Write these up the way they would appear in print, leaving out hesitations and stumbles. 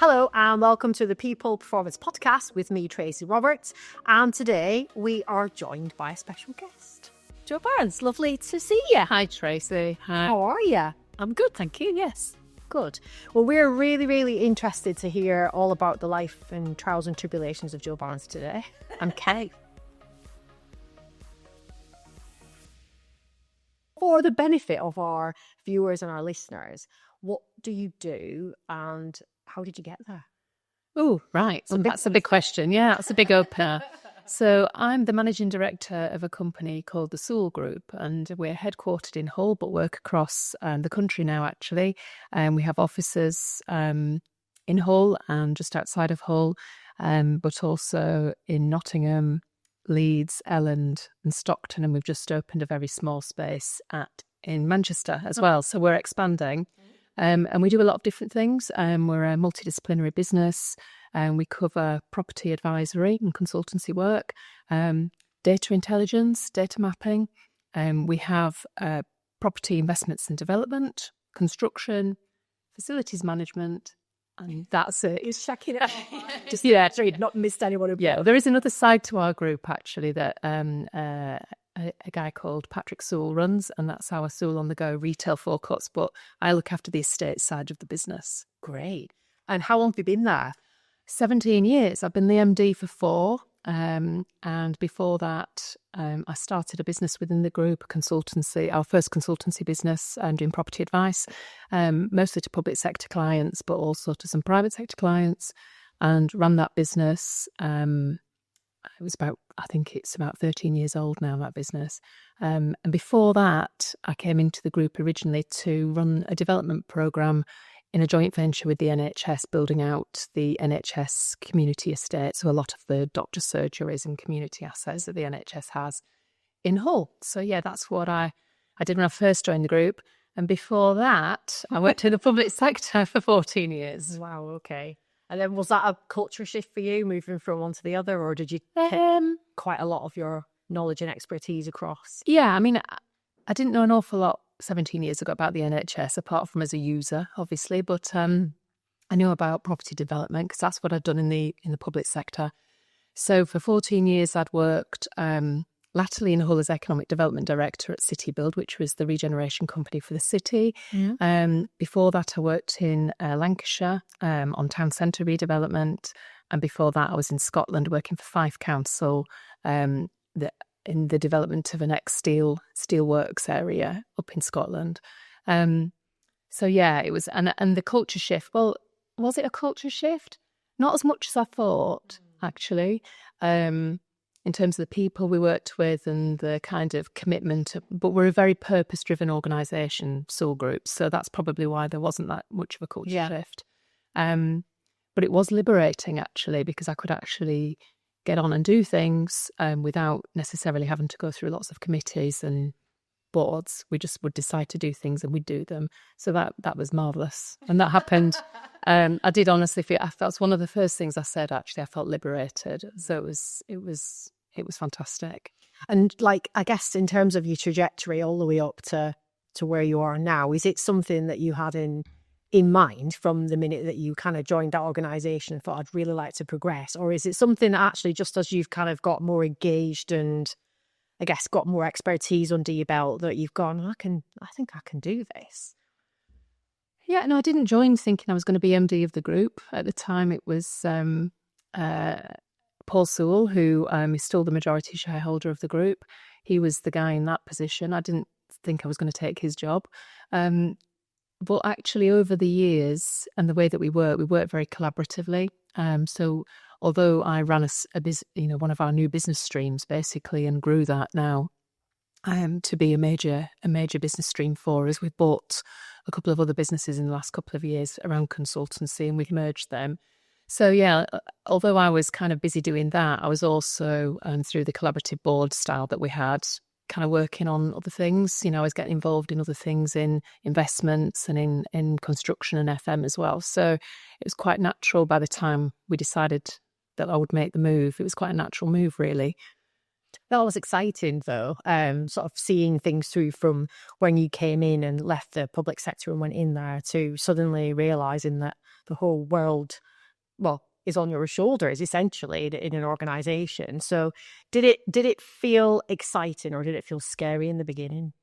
Hello and welcome to the People Performance Podcast with me, Tracy Roberts. And today we are joined by a special guest. Jo Barnes, lovely to see you. Hi, Tracy. Hi. How are you? I'm good, thank you. Yes. Good. Well, we're really interested to hear all about the life and trials and tribulations of Jo Barnes today. And Kay. For the benefit of our viewers and our listeners, what do you do and how did you get there? Oh, right. So that's a big question. Yeah, that's a big opener. So I'm the managing director of a company called the Sewell Group, and we're headquartered in Hull, but work across the country now, actually. We have offices in Hull and just outside of Hull, but also in Nottingham, Leeds, Elland and Stockton, and we've just opened a very small space in Manchester as well. So we're expanding. And we do a lot of different things. We're a multidisciplinary business, and we cover property advisory and consultancy work, data intelligence, data mapping. We have property investments and development, construction, facilities management, and that's it. It's checking it out. Just yeah, so you've not missed anyone. Yeah, there is another side to our group actually that a guy called Patrick Sewell runs, and that's our Sewell on the Go retail forecourts, but I look after the estate side of the business. Great. And how long have you been there? 17 years. I've been the MD for 4, and before that I started a business within the group, a consultancy, our first consultancy business, doing property advice, mostly to public sector clients, but also to some private sector clients, and ran that business. I think it's about 13 years old now, that business. And before that, I came into the group originally to run a development programme in a joint venture with the NHS, building out the NHS community estate. So a lot of the doctor surgeries and community assets that the NHS has in Hull. So yeah, that's what I did when I first joined the group. And before that, I worked in the public sector for 14 years. Wow, okay. And then was that a culture shift for you, moving from one to the other, or did you take quite a lot of your knowledge and expertise across? Yeah, I mean, I didn't know an awful lot 17 years ago about the NHS, apart from as a user, obviously, but I knew about property development because that's what I'd done in the public sector. So for 14 years, I'd worked latterly in Hull as Economic Development Director at City Build, which was the regeneration company for the city. Yeah. Before that, I worked in Lancashire on town centre redevelopment. And before that, I was in Scotland working for Fife Council in the development of an ex-steel works area up in Scotland. So yeah, it was, and the culture shift. Well, was it a culture shift? Not as much as I thought, actually. In terms of the people we worked with and the kind of commitment, but we're a very purpose-driven organisation, Sewell Group, so that's probably why there wasn't that much of a culture shift. But it was liberating, actually, because I could actually get on and do things without necessarily having to go through lots of committees and boards. We just would decide to do things and we'd do them. So that was marvellous. And that happened. I did honestly feel, that's one of the first things I said, actually. I felt liberated. So it was fantastic. And like, I guess in terms of your trajectory all the way up to where you are now, is it something that you had in mind from the minute that you kind of joined that organisation and thought, I'd really like to progress? Or is it something that actually, just as you've kind of got more engaged and I guess got more expertise under your belt, that you've gone, I think I can do this? Yeah, no, I didn't join thinking I was going to be MD of the group. At the time, it was Paul Sewell, who is still the majority shareholder of the group. He was the guy in that position. I didn't think I was going to take his job. But actually, over the years and the way that we work very collaboratively. So although I ran one of our new business streams basically and grew that now to be a major business stream for us, we've bought a couple of other businesses in the last couple of years around consultancy and we've merged them. So yeah, although I was kind of busy doing that, I was also through the collaborative board style that we had, kind of working on other things. I was getting involved in other things, in investments and in construction and FM as well. So it was quite natural by the time we decided that I would make the move. It was quite a natural move, really. That was exciting, though. Sort of seeing things through from when you came in and left the public sector and went in there to suddenly realizing that the whole world, well, is on your shoulders essentially in an organization. So, did it feel exciting or did it feel scary in the beginning?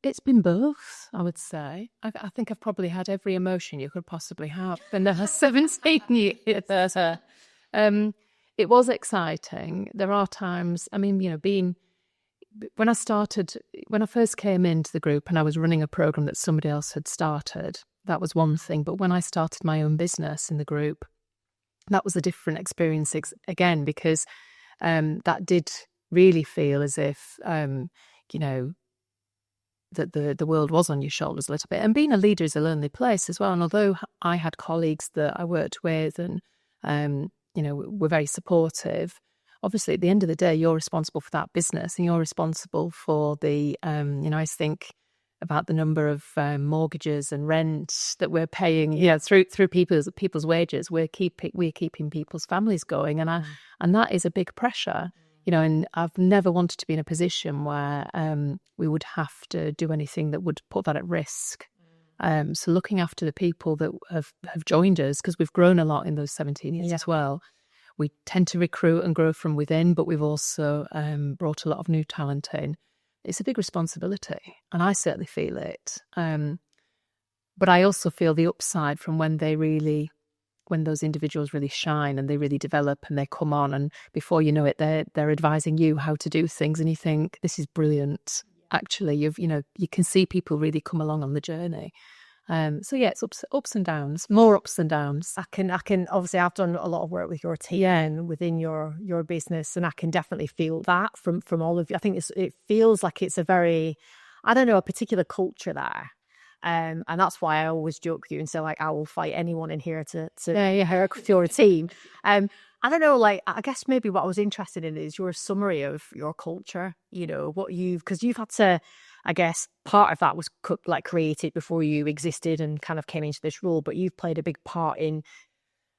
It's been both, I would say. I think I've probably had every emotion you could possibly have in the last 17 years. It was exciting. There are times, I mean, when I first came into the group and I was running a program that somebody else had started, that was one thing. But when I started my own business in the group, that was a different experience again, because that did really feel as if, that the world was on your shoulders a little bit. And being a leader is a lonely place as well. And although I had colleagues that I worked with and, were very supportive, obviously at the end of the day, you're responsible for that business and you're responsible for the, I think about the number of mortgages and rent that we're paying, through people's wages. We're keeping people's families going. And that is a big pressure. And I've never wanted to be in a position where we would have to do anything that would put that at risk. So looking after the people that have joined us, because we've grown a lot in those 17 years as well. We tend to recruit and grow from within, but we've also brought a lot of new talent in. It's a big responsibility, and I certainly feel it. But I also feel the upside from when those individuals really shine and they really develop and they come on, and before you know it, they're advising you how to do things, and you think, this is brilliant. Actually, you can see people really come along on the journey. So yeah, it's ups and downs, more ups and downs. I can obviously I've done a lot of work with your team within your business, and I can definitely feel that from all of you. I think it feels like it's a very, I don't know, a particular culture there. And that's why I always joke with you and say, like, I will fight anyone in here to work with your team. I don't know, like, I guess maybe what I was interested in is your summary of your culture, because you've had to, I guess, part of that was created before you existed and kind of came into this role, but you've played a big part in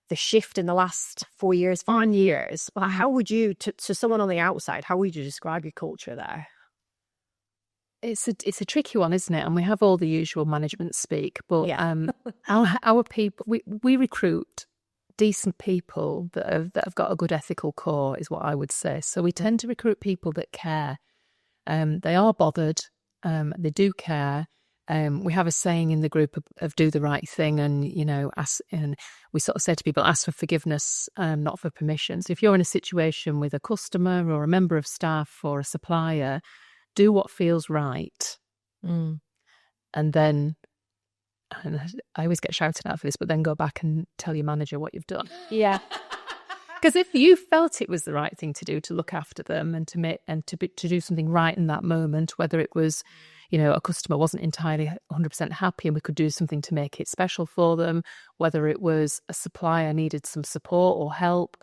the shift in the last 4 years, 5 years. How would you, to someone on the outside, how would you describe your culture there? It's a tricky one, isn't it? And we have all the usual management speak, but our people, we recruit decent people that have got a good ethical core, is what I would say. So we tend to recruit people that care. They are bothered. They do care. We have a saying in the group of do the right thing, and and we sort of say to people, ask for forgiveness, not for permission. So if you're in a situation with a customer or a member of staff or a supplier, do what feels right. And then, and I always get shouted at for this, but then go back and tell your manager what you've done. Yeah. Because if you felt it was the right thing to do, to look after them and to do something right in that moment, whether it was, a customer wasn't entirely 100% happy and we could do something to make it special for them, whether it was a supplier needed some support or help,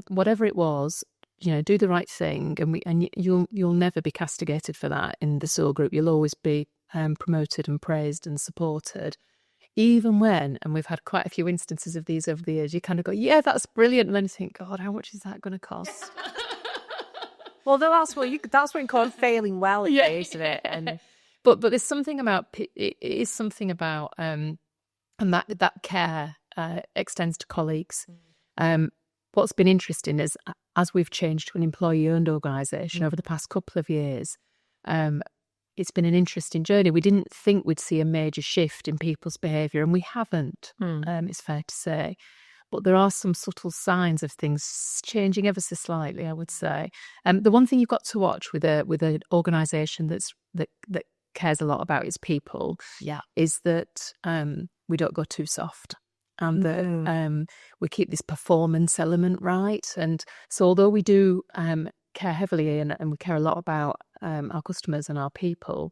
whatever it was, do the right thing, and you'll never be castigated for that in the Sewell Group. You'll always be promoted and praised and supported, even when, and we've had quite a few instances of these over the years, you kind of go, yeah, that's brilliant, and then you think, God, how much is that going to cost? Well, that's what called failing well, isn't it? And but there's something about it is something about and that care extends to colleagues. What's been interesting is, as we've changed to an employee-owned organisation over the past couple of years, it's been an interesting journey. We didn't think we'd see a major shift in people's behaviour, and we haven't, it's fair to say. But there are some subtle signs of things changing ever so slightly, I would say. The one thing you've got to watch with an organisation that cares a lot about its people is that we don't go too soft. And that we keep this performance element right. And so although we do care heavily and we care a lot about our customers and our people,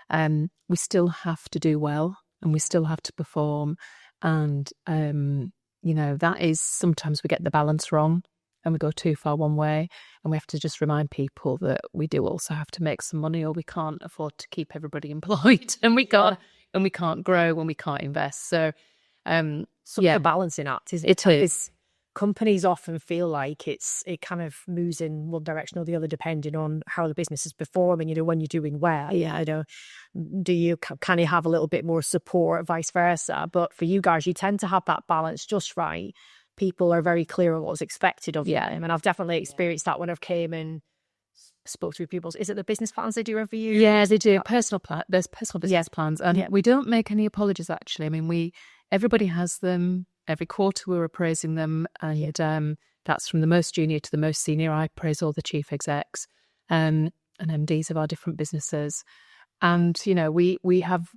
we still have to do well and we still have to perform. And, that is, sometimes we get the balance wrong and we go too far one way, and we have to just remind people that we do also have to make some money, or we can't afford to keep everybody employed, and we can't grow when we can't invest. So, a balancing act, isn't it? It is. companies often feel like it kind of moves in one direction or the other depending on how the business is performing. When you're doing well, do you kind of have a little bit more support, vice versa? But for you guys, you tend to have that balance just right. People are very clear on what's expected of them, and I've definitely experienced that when I've came and spoke to people. Is it the business plans they do every year? Yeah, they do. There's personal business plans, and we don't make any apologies. Actually, I mean, everybody has them. Every quarter we're appraising them, and that's from the most junior to the most senior. I appraise all the chief execs and MDs of our different businesses, and we have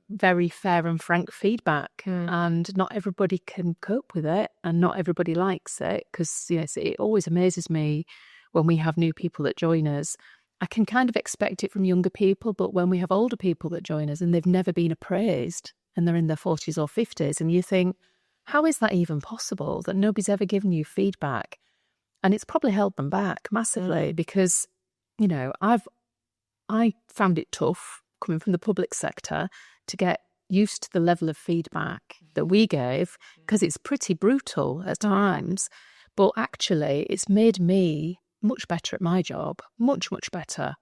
very fair and frank feedback, and not everybody can cope with it, and not everybody likes it, because it always amazes me when we have new people that join us. I can kind of expect it from younger people, but when we have older people that join us and they've never been appraised and they're in their 40s or 50s, and you think, how is that even possible that nobody's ever given you feedback? And it's probably held them back massively, because I found it tough coming from the public sector to get used to the level of feedback that we gave, because it's pretty brutal at times. But actually, it's made me much better at my job, much better.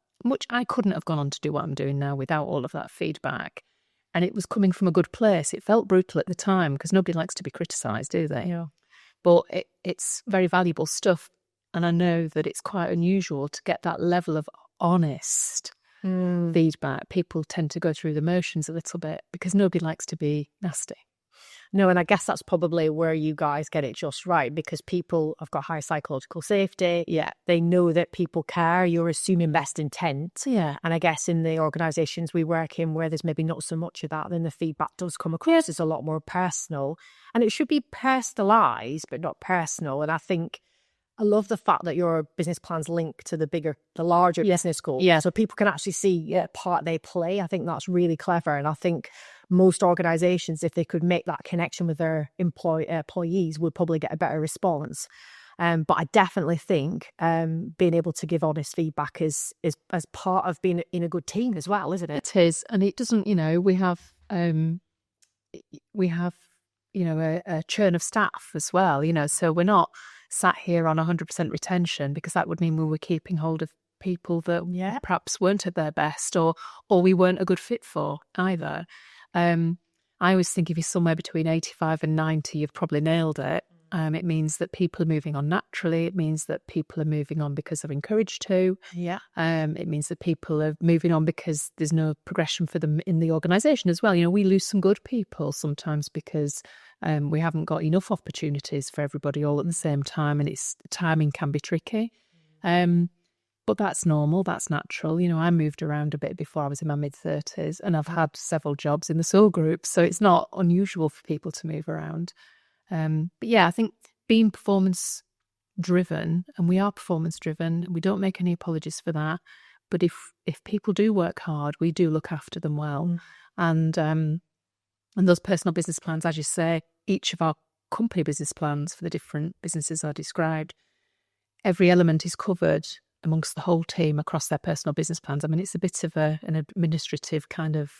I couldn't have gone on to do what I'm doing now without all of that feedback. And it was coming from a good place. It felt brutal at the time, because nobody likes to be criticised, do they? Yeah. But it's very valuable stuff. And I know that it's quite unusual to get that level of honest feedback. People tend to go through the motions a little bit because nobody likes to be nasty. No, and I guess that's probably where you guys get it just right, because people have got high psychological safety. Yeah. They know that people care. You're assuming best intent. Yeah. And I guess in the organisations we work in where there's maybe not so much of that, then the feedback does come across as a lot more personal. And it should be personalised, but not personal. And I think I love the fact that your business plans link to the larger business goals. Yeah. So people can actually see a part they play. I think that's really clever. And I think most organisations, if they could make that connection with their employees, would probably get a better response. But I definitely think being able to give honest feedback is as part of being in a good team as well, isn't it? It is. And it doesn't, we have a churn of staff as well, so we're not sat here on 100% retention, because that would mean we were keeping hold of people that perhaps weren't at their best, or we weren't a good fit for either. I always think if you're somewhere between 85 and 90, you've probably nailed it. It means that people are moving on naturally. It means that people are moving on because they're encouraged to. Yeah. It means that people are moving on because there's no progression for them in the organisation as well. We lose some good people sometimes because we haven't got enough opportunities for everybody all at the same time, and timing can be tricky. But that's normal, that's natural. I moved around a bit before I was in my mid-30s, and I've had several jobs in the Sewell group, so it's not unusual for people to move around. But yeah, I think being performance-driven, and we are performance-driven, we don't make any apologies for that, but if people do work hard, we do look after them well. And those personal business plans, as you say, each of our company business plans for the different businesses are described. Every element is covered amongst the whole team across their personal business plans. I mean, it's a bit of an administrative kind of,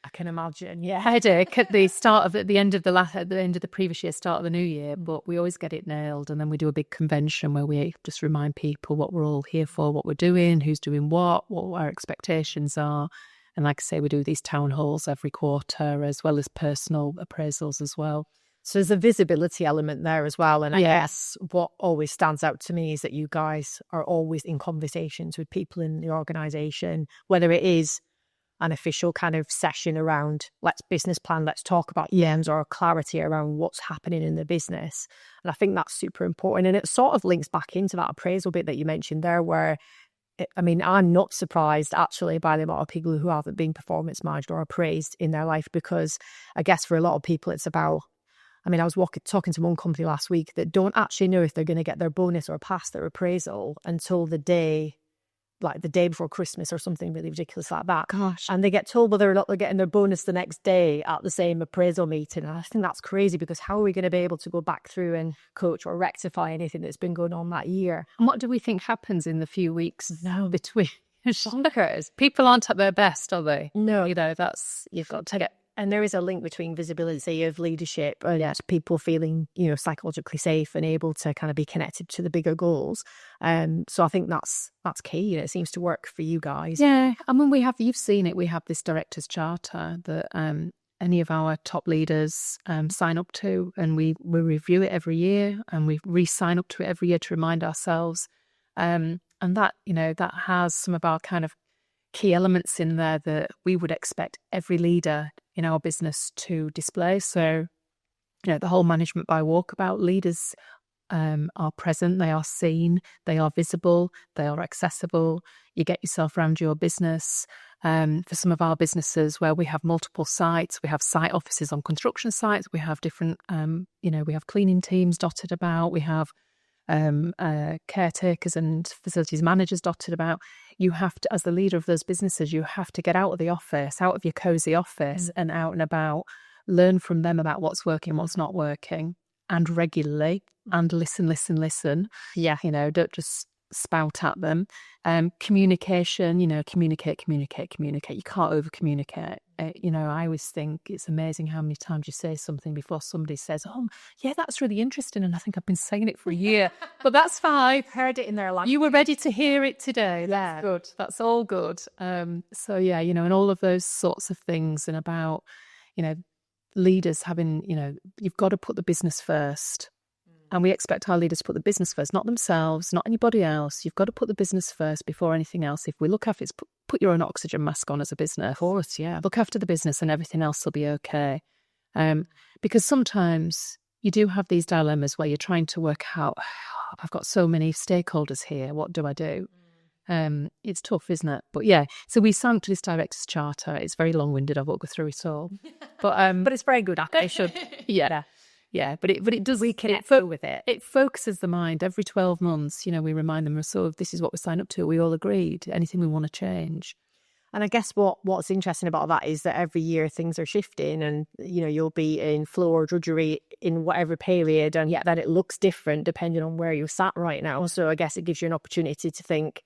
I can imagine, headache at the end of the previous year, start of the new year. But we always get it nailed, and then we do a big convention where we just remind people what we're all here for, what we're doing, who's doing what our expectations are. And like I say, we do these town halls every quarter, as well as personal appraisals as well. So there's a visibility element there as well. And I guess what always stands out to me is that you guys are always in conversations with people in the organisation, whether it is an official kind of session around let's business plan, let's talk about EMs, or clarity around what's happening in the business. And I think that's super important. And it sort of links back into that appraisal bit that you mentioned there, where I'm not surprised actually by the amount of people who haven't been performance managed or appraised in their life, because I guess for a lot of people it's about, I was talking to one company last week that don't actually know if they're going to get their bonus or pass their appraisal until the day before Christmas or something really ridiculous like that. Gosh. And they get told whether or not they're getting their bonus the next day at the same appraisal meeting. And I think that's crazy, because how are we going to be able to go back through and coach or rectify anything that's been going on that year? And what do we think happens in the few weeks between? People aren't at their best, are they? No. You've got to get And there is a link between visibility of leadership and people feeling, psychologically safe and able to kind of be connected to the bigger goals. So I think that's key. It seems to work for you guys. Yeah, I mean, you've seen it. We have this director's charter that any of our top leaders sign up to, and we review it every year, and we re-sign up to it every year to remind ourselves. And that, that has some of our kind of key elements in there that we would expect every leader in our business to display. So, the whole management by walkabout, leaders are present, they are seen, they are visible, they are accessible. You get yourself around your business. For some of our businesses where we have multiple sites, we have site offices on construction sites, we have different, we have cleaning teams dotted about, we have caretakers and facilities managers dotted about. You have to, as the leader of those businesses, you have to get out of the office, out of your cozy office and out and about, learn from them about what's working, what's not working, and regularly, and listen. Yeah. Don't just spout at them. Communication, communicate. You can't over communicate. I always think it's amazing how many times you say something before somebody says, oh, yeah, that's really interesting. And I think I've been saying it for a year, but that's fine. I've heard it in their life. You were ready to hear it today. That's good. That's all good. So yeah, and all of those sorts of things, and about, leaders having, you've got to put the business first. And we expect our leaders to put the business first, not themselves, not anybody else. You've got to put the business first before anything else. If we look after it, put your own oxygen mask on as a business. Of course, yeah. Look after the business and everything else will be okay. Because sometimes you do have these dilemmas where you're trying to work out, I've got so many stakeholders here, what do I do? It's tough, isn't it? But yeah, so we signed to this director's charter. It's very long-winded. I won't go through it all. But it's very good. I should. Yeah. Yeah, but it does. We connect with it. It focuses the mind. Every 12 months, we remind them, so this is what we signed up to. We all agreed. Anything we want to change. And I guess what's interesting about that is that every year things are shifting, and you'll be in flow or drudgery in whatever period, and that it looks different depending on where you're sat right now. So I guess it gives you an opportunity to think,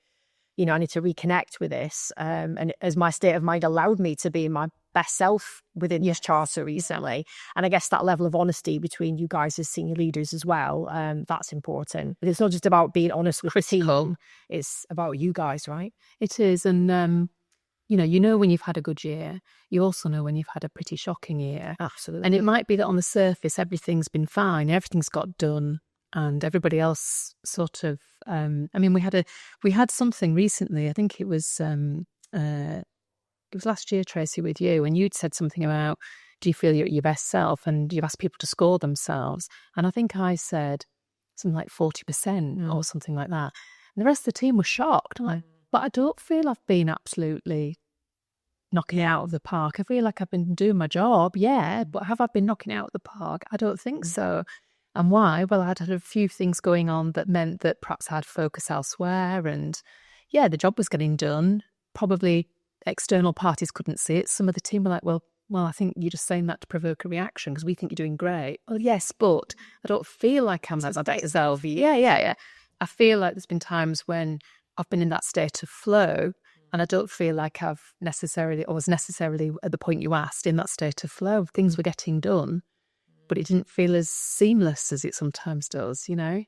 I need to reconnect with this. And as my state of mind allowed me to be my best self within this charter recently. And I guess that level of honesty between you guys as senior leaders as well, that's important. But it's not just about being honest with the team, it's about you guys, right? It is. And, when you've had a good year, you also know when you've had a pretty shocking year. Absolutely. And it might be that on the surface, everything's been fine, everything's got done. And everybody else sort of, we had something recently. I think it was last year, Tracy, with you, and you'd said something about, do you feel you're at your best self? And you've asked people to score themselves. And I think I said something like 40% or something like that. And the rest of the team was shocked. I'm like, but I don't feel I've been absolutely knocking it out of the park. I feel like I've been doing my job, but have I been knocking it out of the park? I don't think so. And why? Well, I'd had a few things going on that meant that perhaps I had focus elsewhere. And the job was getting done. Probably external parties couldn't see it. Some of the team were like, well, I think you're just saying that to provoke a reaction because we think you're doing great. Well, yes, but I don't feel like I'm at my best self. Yeah. I feel like there's been times when I've been in that state of flow, and I don't feel like I was necessarily at the point you asked in that state of flow. Things were getting done, but it didn't feel as seamless as it sometimes does, And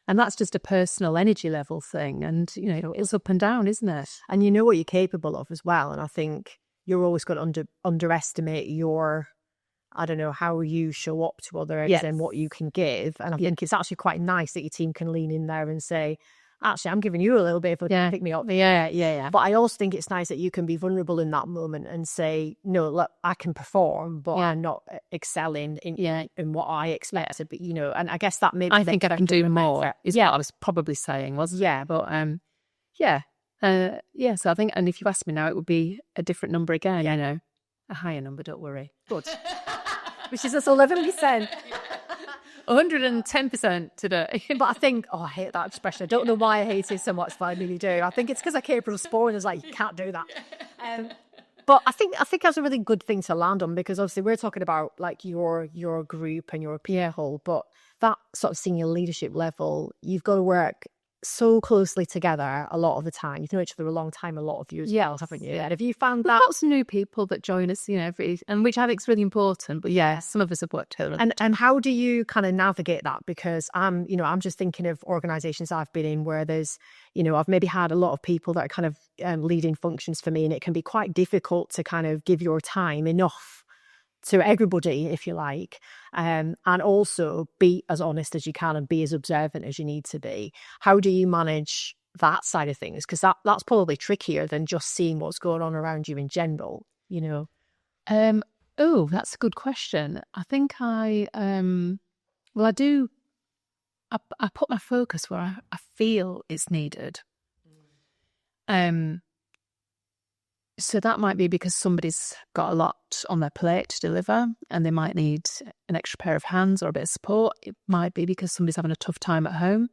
that's just a personal energy level thing. And, it's up and down, isn't it? And you know what you're capable of as well. And I think you're always going to underestimate how you show up to others and what you can give. And I think it's actually quite nice that your team can lean in there and say, actually, I'm giving you a little bit of a pick me up. Yeah. But I also think it's nice that you can be vulnerable in that moment and say, no, look, I can perform, but I'm not excelling in what I expected. But, and I guess that maybe... I think I can do more, is what I was probably saying, wasn't it? Yeah. But, so I think, and if you asked me now, it would be a different number again. Yeah, a higher number, don't worry. Good. Which is us 11%. 110% today. But I think, I hate that expression. I don't know why I hate it so much, but I really do. I think it's because I came from sport and it's like, you can't do that. But I think that's a really good thing to land on, because obviously we're talking about like your group and your peer hole, but that sort of senior leadership level, you've got to work so closely together a lot of the time. You've known each other a long time, a lot of you as well, haven't you? Yeah. And have you found We've that? got some new people that join us, and which I think is really important. But yeah, some of us have worked together. And how do you kind of navigate that? Because I'm just thinking of organisations I've been in where there's, I've maybe had a lot of people that are kind of leading functions for me, and it can be quite difficult to kind of give your time enough to everybody, if you like, and also be as honest as you can and be as observant as you need to be. How do you manage that side of things? Because that's probably trickier than just seeing what's going on around you in general, Oh, that's a good question. I think I do. I put my focus where I feel it's needed. So that might be because somebody's got a lot on their plate to deliver and they might need an extra pair of hands or a bit of support. It might be because somebody's having a tough time at home.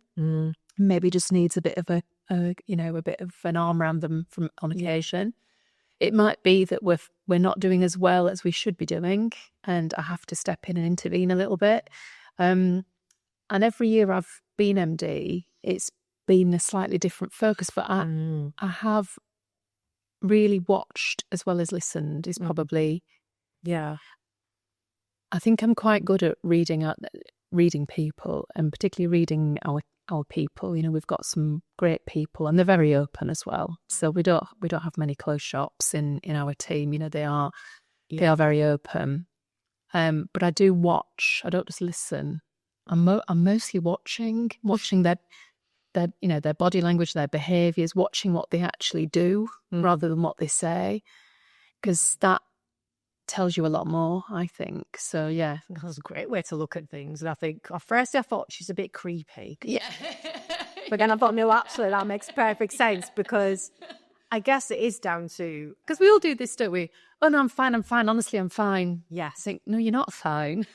Maybe just needs a bit of a bit of an arm around them on occasion. It might be that we're not doing as well as we should be doing, and I have to step in and intervene a little bit. And every year I've been MD, it's been a slightly different focus, but I have really watched as well as listened is probably. Yeah. I think I'm quite good at reading people, and particularly reading our people. We've got some great people, and they're very open as well. So we don't have many closed shops in our team. They are very open. But I do watch. I don't just listen. I'm mostly watching their body language, their behaviours, watching what they actually do rather than what they say, because that tells you a lot more, I think. So yeah, That's a great way to look at things. And I think at first I thought she's a bit creepy. Yeah. But then I thought, no, actually that makes perfect sense, because I guess it is down to, because we all do this, don't we? Oh no, I'm fine. Honestly, I'm fine. yes. I think, no, you're not fine.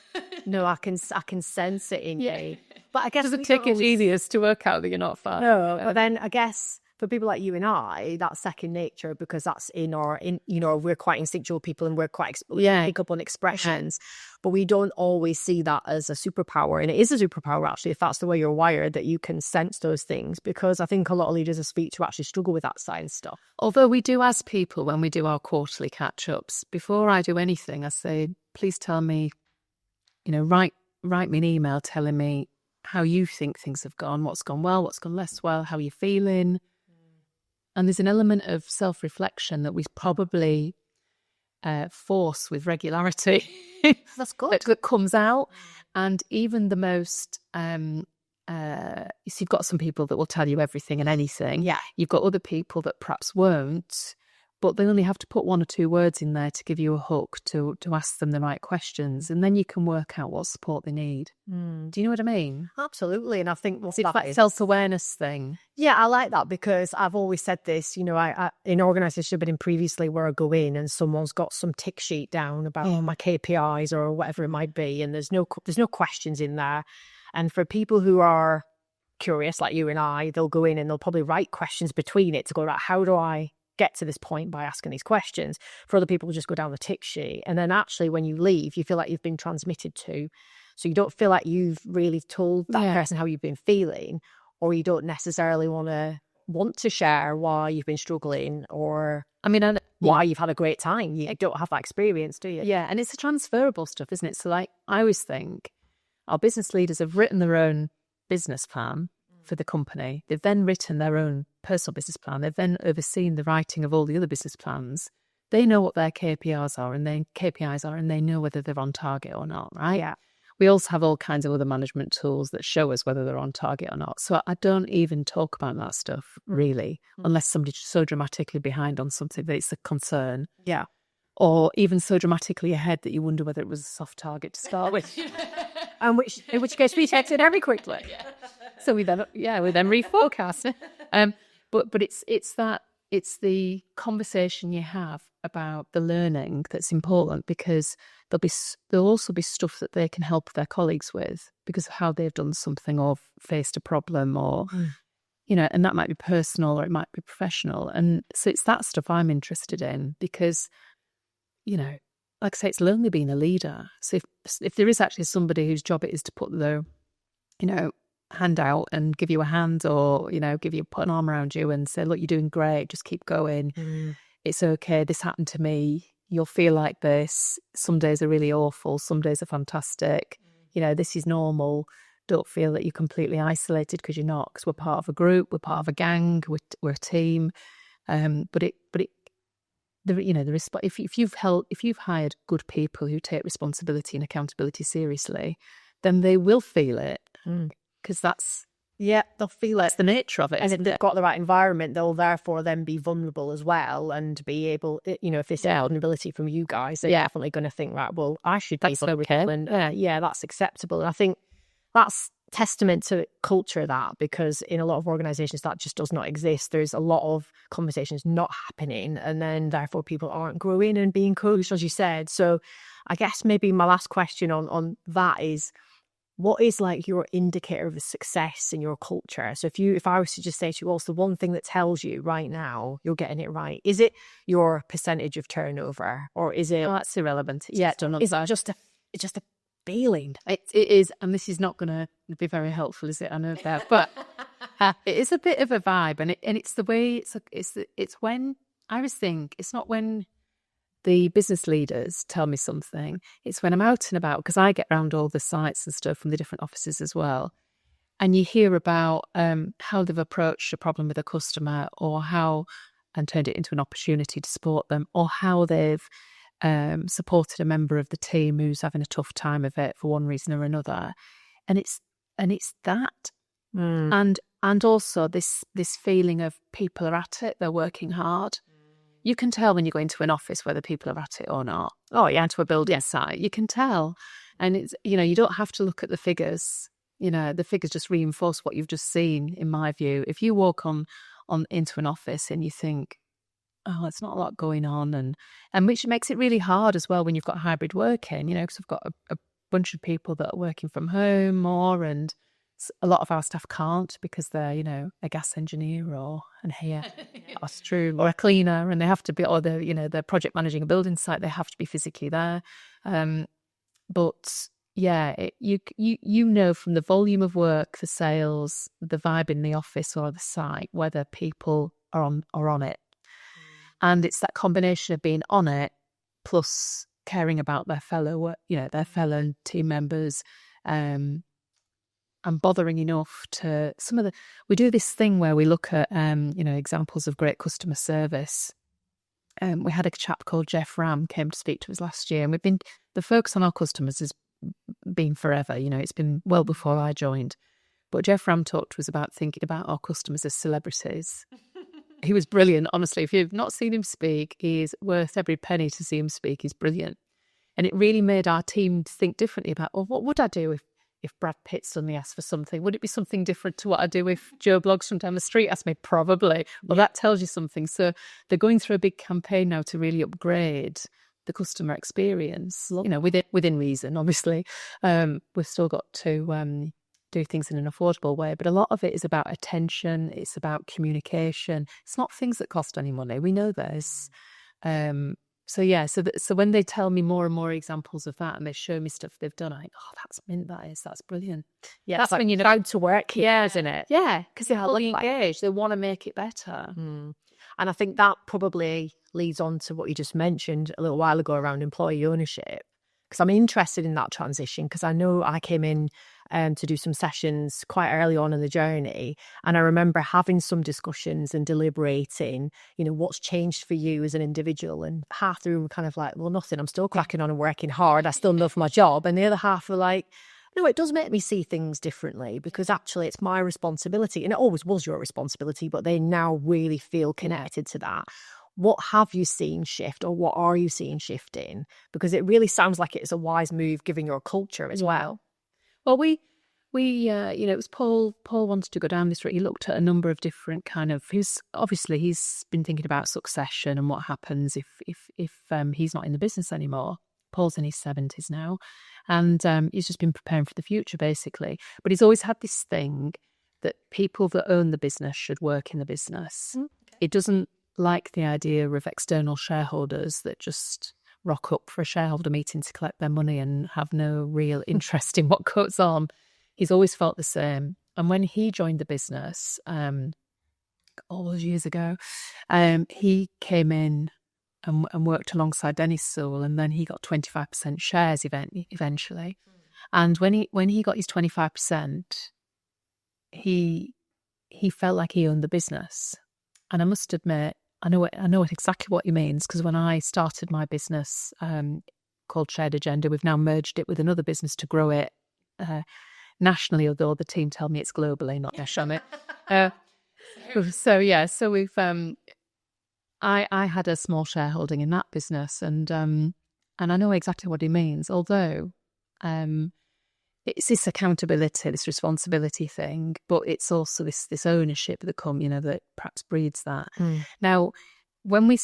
No, I can sense it in you. But I guess doesn't take it easiest to work out that you're not fine. No, but then I guess for people like you and I, that's second nature, because that's we're quite instinctual people and we're quite pick up on expressions, but we don't always see that as a superpower. And it is a superpower, actually, if that's the way you're wired, that you can sense those things, because I think a lot of leaders I speak to actually struggle with that side of stuff. Although we do ask people when we do our quarterly catch-ups, before I do anything, I say, please tell me, write me an email telling me how you think things have gone, what's gone well, what's gone less well, how you're feeling. And there's an element of self-reflection that we probably force with regularity. That's good. that comes out. And even the most, so you've got some people that will tell you everything and anything. Yeah. You've got other people that perhaps won't, but they only have to put one or two words in there to give you a hook to ask them the right questions. And then you can work out what support they need. Do you know what I mean? Absolutely. And I think it's that self-awareness thing. Yeah, I like that, because I've always said this, I in organisations I've been in previously, where I go in and someone's got some tick sheet down about my KPIs or whatever it might be, and there's no questions in there. And for people who are curious like you and I, they'll go in and they'll probably write questions between it to go, right, how do I get to this point by asking these questions? For other people, just go down the tick sheet, and then actually when you leave, you feel like you've been transmitted to, so you don't feel like you've really told that person how you've been feeling, or you don't necessarily want to share why you've been struggling, or why you've had a great time. You don't have that experience, do you? Yeah, and it's a transferable stuff, isn't it? So like, I always think our business leaders have written their own business plan for the company. They've then written their own personal business plan. They've then overseen the writing of all the other business plans. They know what their KPIs are, and they know whether they're on target or not, right? Yeah. We also have all kinds of other management tools that show us whether they're on target or not. So I don't even talk about that stuff, really, unless somebody's so dramatically behind on something that it's a concern. Yeah. Or even so dramatically ahead that you wonder whether it was a soft target to start with. In which case we text it very quickly. So we then reforecast. But it's the conversation you have about the learning that's important, because there'll also be stuff that they can help their colleagues with because of how they've done something or faced a problem, or and that might be personal or it might be professional. And so it's that stuff I'm interested in, because like I say, it's lonely being a leader. So if there is actually somebody whose job it is to put the hand out and give you a hand, or put an arm around you and say, look, you're doing great, just keep going. It's okay, this happened to me, you'll feel like this, some days are really awful, some days are fantastic, this is normal. Don't feel that you're completely isolated, because you're not, because we're part of a group, we're part of a gang, we're a team. If you've hired good people who take responsibility and accountability seriously, then they will feel it, because they'll feel it. It's the nature of it. And if they've got the right environment, they'll therefore then be vulnerable as well, and be able, if they see vulnerability from you guys, they're definitely going to think, right, well, I should be vulnerable, and that's acceptable. And I think that's testament to culture, that, because in a lot of organizations that just does not exist. There's a lot of conversations not happening, and then therefore people aren't growing and being coached, as you said. So I guess maybe my last question on that is, what is like your indicator of the success in your culture? So if I was to just say to you, what's the one thing that tells you right now you're getting it right? Is it your percentage of turnover, or is it? Oh, that's irrelevant. Is it just a feeling? It is, and this is not going to be very helpful, is it? I know that, but it is a bit of a vibe, and it's the way it's when I always think it's not when the business leaders tell me something, it's when I'm out and about, because I get around all the sites and stuff from the different offices as well, and you hear about how they've approached a problem with a customer, or how and turned it into an opportunity to support them, or how they've supported a member of the team who's having a tough time of it for one reason or another, and it's that, and also this feeling of people are at it, they're working hard. You can tell when you go into an office whether people are at it or not. Oh yeah, into a building site, you can tell, and it's you don't have to look at the figures. The figures just reinforce what you've just seen. In my view, if you walk on into an office and you think, oh, it's not a lot going on, and which makes it really hard as well when you've got hybrid working, because I've got a bunch of people that are working from home more, and a lot of our staff can't, because they're, a gas engineer that's true, or a cleaner, and they have to be, or they're project managing a building site, they have to be physically there. But yeah, you from the volume of work, the sales, the vibe in the office or the site, whether people are on it. And it's that combination of being on it plus caring about their fellow team members, and bothering enough to we do this thing where we look at examples of great customer service. We had a chap called Jeff Ram came to speak to us last year, and the focus on our customers has been forever. It's been well before I joined. But Jeff Ram talked to us about thinking about our customers as celebrities. He was brilliant, honestly. If you've not seen him speak, he's worth every penny to see him speak. He's brilliant. And it really made our team think differently about, well, what would I do if Brad Pitt suddenly asked for something? Would it be something different to what I do if Joe Bloggs from down the street asked me? Probably. Well, that tells you something. So they're going through a big campaign now to really upgrade the customer experience, within reason, obviously. We've still got to do things in an affordable way, but a lot of it is about attention, it's about communication. It's not things that cost any money, we know this. So when they tell me more and more examples of that, and they show me stuff they've done, I think, oh, that's brilliant. Yeah, that's when you're proud to work here, isn't it? Yeah, because they're fully engaged, they want to make it better. And I think that probably leads on to what you just mentioned a little while ago around employee ownership, because I'm interested in that transition, because I know I came in to do some sessions quite early on in the journey, and I remember having some discussions and deliberating, what's changed for you as an individual, and half the room were kind of like, well, nothing, I'm still cracking on and working hard, I still love my job, and the other half were like, no, it does make me see things differently, because actually it's my responsibility, and it always was your responsibility, but they now really feel connected to that. What have you seen shift, or what are you seeing shifting? Because it really sounds like it's a wise move given your culture as well. Well, we it was Paul wanted to go down this route. He looked at a number of different he's been thinking about succession and what happens if he's not in the business anymore. Paul's in his 70s now, and he's just been preparing for the future, basically. But he's always had this thing that people that own the business should work in the business. It doesn't like the idea of external shareholders that just rock up for a shareholder meeting to collect their money and have no real interest in what goes on. He's always felt the same. when he joined the business, all those years ago, he came in and worked alongside Dennis Sewell, and then he got 25% shares eventually. And when he got his 25%, he felt like he owned the business. And I must admit, I know exactly what he means, because when I started my business called Shared Agenda, we've now merged it with another business to grow it nationally, although the team tell me it's globally, not nationally. So we've I had a small shareholding in that business, and I know exactly what he means. Although it's this accountability, this responsibility thing, but it's also this ownership that perhaps breeds that. Now, when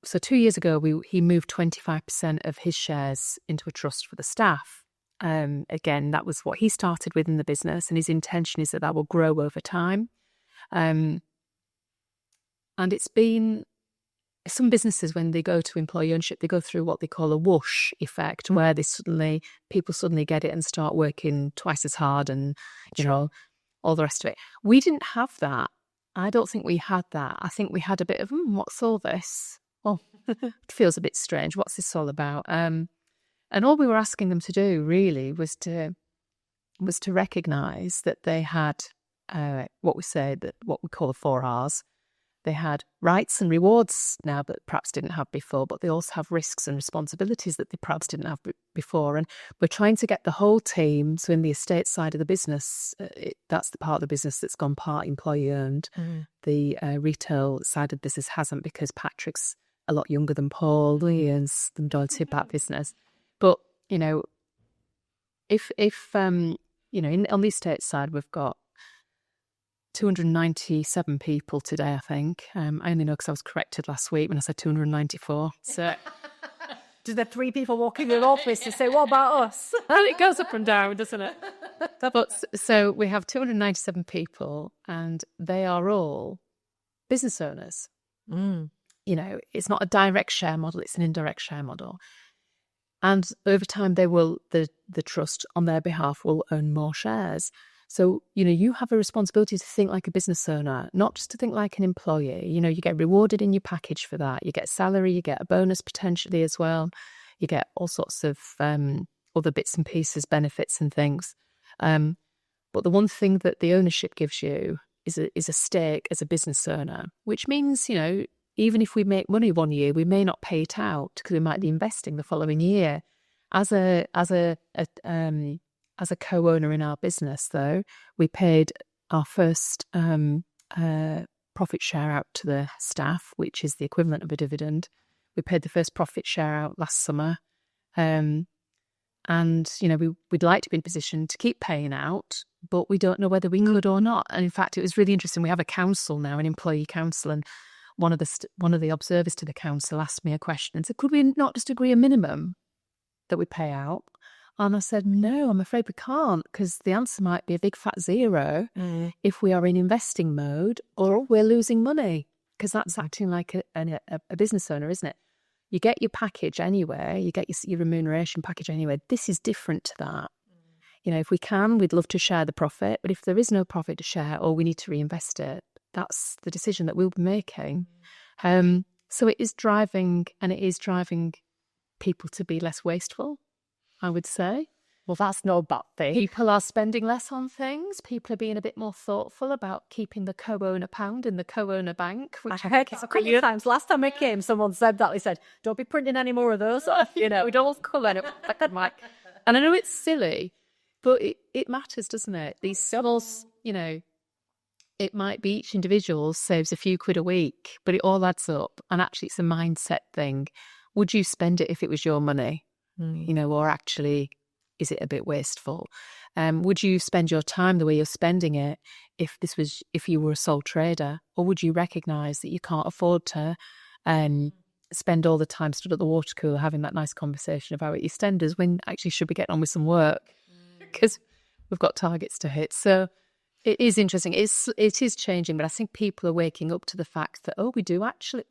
so 2 years ago, he moved 25% of his shares into a trust for the staff. Again, that was what he started with in the business, and his intention is that will grow over time. And it's been, some businesses, when they go to employee ownership, they go through what they call a whoosh effect, where people suddenly get it and start working twice as hard, and all the rest of it. We didn't have that. I don't think we had that. I think we had a bit of, what's all this? Well, it feels a bit strange. What's this all about? And all we were asking them to do really was to recognise that they had what we call the 4 R's. They had rights and rewards now that perhaps didn't have before, but they also have risks and responsibilities that they perhaps didn't have before. And we're trying to get the whole team, so in the estate side of the business, that's the part of the business that's gone part employee owned. The retail side of the business hasn't, because Patrick's a lot younger than Paul. He owns the majority of that business. But, if on the estate side, we've got 297 people today, I think. I only know because I was corrected last week when I said 294. So, did there 3 people walk in the office to say, "What about us?" Well, it goes up and down, doesn't it? But so we have 297 people, and they are all business owners. It's not a direct share model; it's an indirect share model. And over time, the trust on their behalf will own more shares. So, you have a responsibility to think like a business owner, not just to think like an employee. You get rewarded in your package for that. You get salary, you get a bonus potentially as well. You get all sorts of other bits and pieces, benefits and things. But the one thing that the ownership gives you is a stake as a business owner, which means, even if we make money one year, we may not pay it out because we might be investing the following year. As a co-owner in our business, though, we paid our first profit share out to the staff, which is the equivalent of a dividend. We paid the first profit share out last summer. And, we'd like to be in a position to keep paying out, but we don't know whether we could or not. And in fact, it was really interesting. We have a council now, an employee council, and one of the observers to the council asked me a question and said, could we not just agree a minimum that we pay out? And I said, no, I'm afraid we can't, because the answer might be a big fat 0 if we are in investing mode or we're losing money, because that's acting like a business owner, isn't it? You get your package anyway, you get your remuneration package anyway. This is different to that. If we can, we'd love to share the profit, but if there is no profit to share or we need to reinvest it, that's the decision that we'll be making. So it is driving people to be less wasteful, I would say. Well, that's no bad thing. People are spending less on things. People are being a bit more thoughtful about keeping the co-owner pound in the co-owner bank. Which I heard it a couple of times. Last time I came, someone said that. They said, don't be printing any more of those. We don't colour. And I know it's silly, but it matters, doesn't it? These symbols, it might be each individual saves a few quid a week, but it all adds up. And actually, it's a mindset thing. Would you spend it if it was your money? Or actually, is it a bit wasteful? Would you spend your time the way you're spending it if you were a sole trader? Or would you recognise that you can't afford to spend all the time stood at the water cooler having that nice conversation about EastEnders when actually should be getting on with some work because we've got targets to hit? So it is interesting. It is changing, but I think people are waking up to the fact that, we do actually,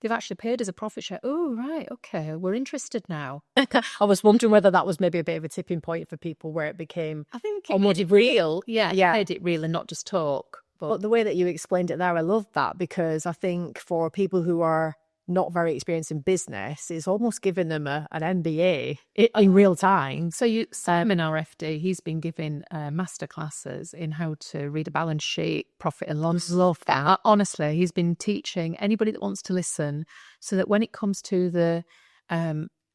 they've actually paid us a profit share. Oh, right, okay, we're interested now. I was wondering whether that was maybe a bit of a tipping point for people where it became, I think almost real. Yeah, made it real and not just talk. But the way that you explained it there, I love that, because I think for people who are not very experienced in business, it's almost giving them an MBA in real time. So Simon, our FD, he's been giving masterclasses in how to read a balance sheet, profit and loss. Love that. Honestly, he's been teaching anybody that wants to listen, so that when it comes to the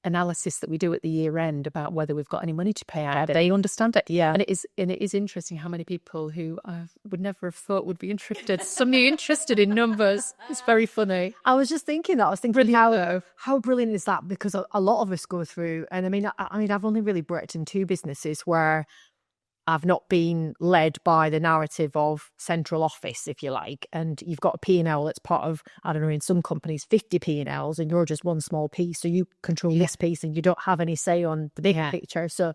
analysis that we do at the year end about whether we've got any money to pay out, they understand it. Yeah. And it is interesting how many people who I would never have thought would be interested, suddenly interested in numbers. It's very funny. I was just thinking that. I was thinking how brilliant is that? Because a lot of us go through, and I mean, I've only really worked in 2 businesses where I've not been led by the narrative of central office, if you like, and you've got a P&L that's part of, I don't know, in some companies, 50 P&Ls, and you're just one small piece, so you control this piece and you don't have any say on the big picture. So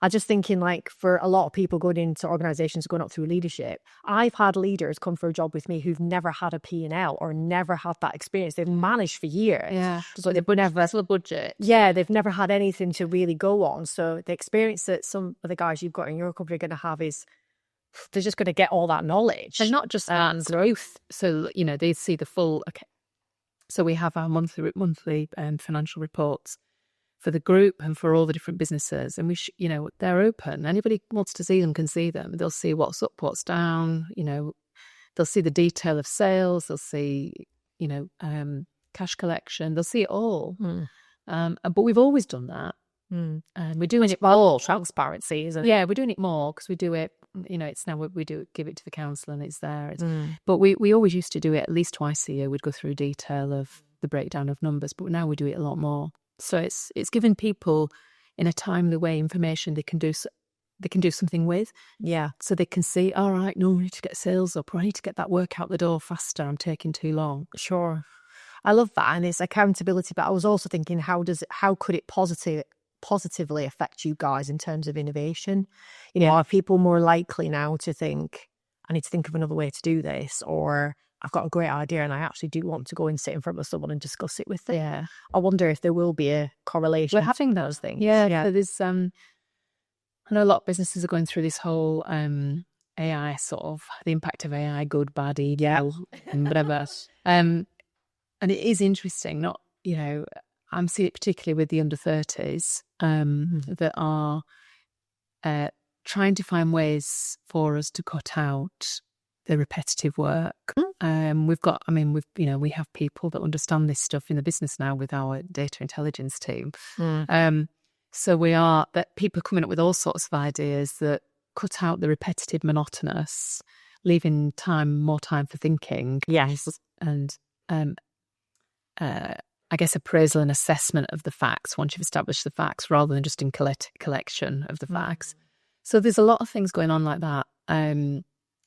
I'm just thinking, like, for a lot of people going into organisations, going up through leadership, I've had leaders come for a job with me who've never had a P&L or never had that experience. They've managed for years. Yeah. Just like they've never a budget. Yeah, they've never had anything to really go on. So the experience that some of the guys you've got in your company are going to have is they're just going to get all that knowledge. And not just growth. So, they see the full. Okay. So we have our monthly financial reports for the group and for all the different businesses, and they're open. Anybody who wants to see them can see them. They'll see what's up, what's down. They'll see the detail of sales. They'll see cash collection. They'll see it all. But we've always done that, and we're doing it all transparency, isn't it? Yeah, we're doing it more because we do it. It's now we give it to the council and it's there. But we always used to do it at least twice a year. We'd go through detail of the breakdown of numbers, but now we do it a lot more. So it's giving people in a timely way information they can do something with. Yeah. So they can see, all right, no, we need to get sales up, or I need to get that work out the door faster. I'm taking too long. Sure. I love that. And it's accountability. But I was also thinking, how could it positively affect you guys in terms of innovation? Are people more likely now to think, I need to think of another way to do this, or I've got a great idea and I actually do want to go and sit in front of someone and discuss it with them? Yeah. I wonder if there will be a correlation. We're having those things. Yeah. So there's, I know a lot of businesses are going through this whole AI sort of, the impact of AI, good, bad, evil, and whatever. And it is interesting, I'm seeing it particularly with the under 30s that are trying to find ways for us to cut out the repetitive work. We have people that understand this stuff in the business now with our data intelligence team. So that people are coming up with all sorts of ideas that cut out the repetitive, monotonous, leaving more time for thinking. Yes. And I guess appraisal and assessment of the facts once you've established the facts, rather than just in collection of the facts. So there's a lot of things going on like that.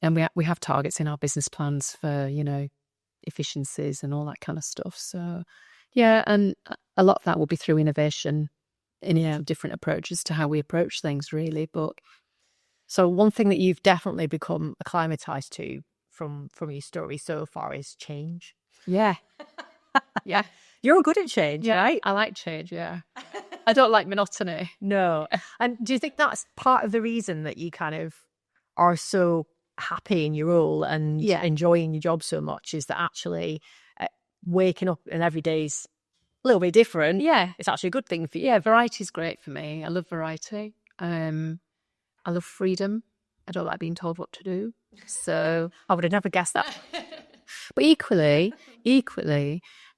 And we have targets in our business plans for, efficiencies and all that kind of stuff. So, yeah, and a lot of that will be through innovation in different approaches to how we approach things, really. But so one thing that you've definitely become acclimatized to from your story so far is change. Yeah. Yeah. You're good at change, right? I like change, yeah. I don't like monotony. No. And do you think that's part of the reason that you kind of are so happy in your role and enjoying your job so much, is that actually waking up and every day's a little bit different? Yeah. It's actually a good thing for you. Yeah, variety is great for me. I love variety. I love freedom. I don't like being told what to do. So I would have never guessed that. But equally,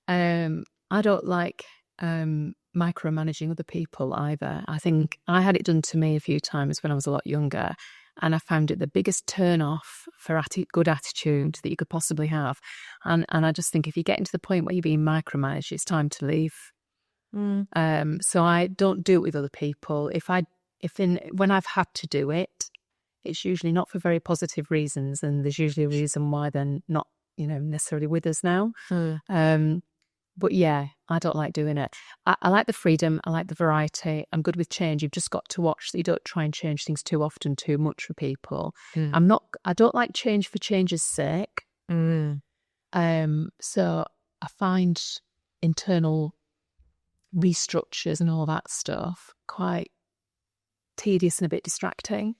I don't like micromanaging other people either. I think I had it done to me a few times when I was a lot younger, and I found it the biggest turn off for good attitude that you could possibly have. And I just think if you get into the point where you're being micromanaged, it's time to leave. So I don't do it with other people. When I've had to do it, it's usually not for very positive reasons, and there's usually a reason why they're not, necessarily with us now. But yeah, I don't like doing it. I like the freedom. I like the variety. I'm good with change. You've just got to watch that you don't try and change things too often, too much for people. I don't like change for change's sake. So I find internal restructures and all that stuff quite tedious and a bit distracting.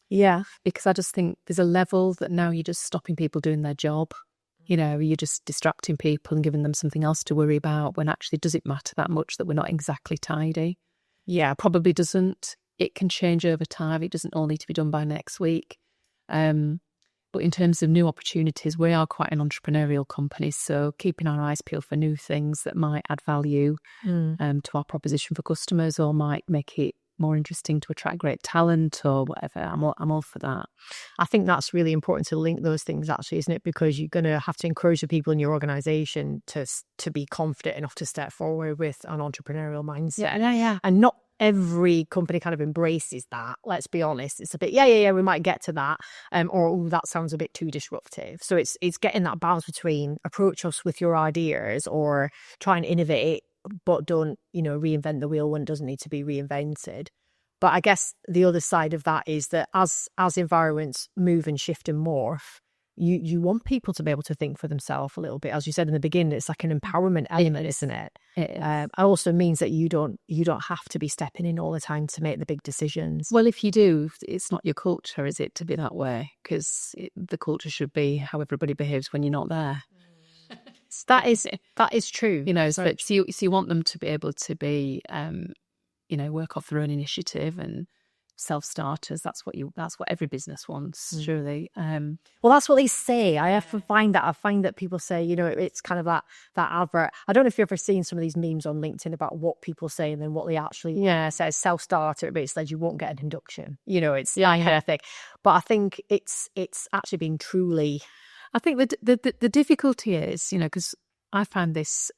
Yeah. Because I just think there's a level that now you're just stopping people doing their job. You know, you're just distracting people and giving them something else to worry about, when actually does it matter that much that we're not exactly tidy? Yeah. Probably doesn't. It can change over time. It doesn't all need to be done by next week. But in terms of new opportunities, we are quite an entrepreneurial company, so keeping our eyes peeled for new things that might add value to our proposition for customers, or might make it more interesting to attract great talent or whatever. I'm all for that. I think that's really important to link those things, actually, isn't it? Because you're going to have to encourage the people in your organisation to be confident enough to step forward with an entrepreneurial mindset. Yeah. And not every company kind of embraces that. Let's be honest. It's a bit, we might get to that. Or that sounds a bit too disruptive. So it's getting that balance between approach us with your ideas or try and innovate, but don't, reinvent the wheel when it doesn't need to be reinvented. But I guess the other side of that is that as environments move and shift and morph, you want people to be able to think for themselves a little bit. As you said in the beginning, it's like an empowerment element, isn't it? It also means that you don't have to be stepping in all the time to make the big decisions. Well, if you do, it's not your culture, is it, to be that way? Because the culture should be how everybody behaves when you're not there. That is true. So you want them to be able to be, work off their own initiative and self-starters. That's what every business wants, surely. Well, that's what they say. I find that people say, it's kind of that advert. I don't know if you've ever seen some of these memes on LinkedIn about what people say and then what they actually says self-starter, but it says you won't get an induction. It's perfect. But I think it's actually been truly. I think the difficulty is, because I find this.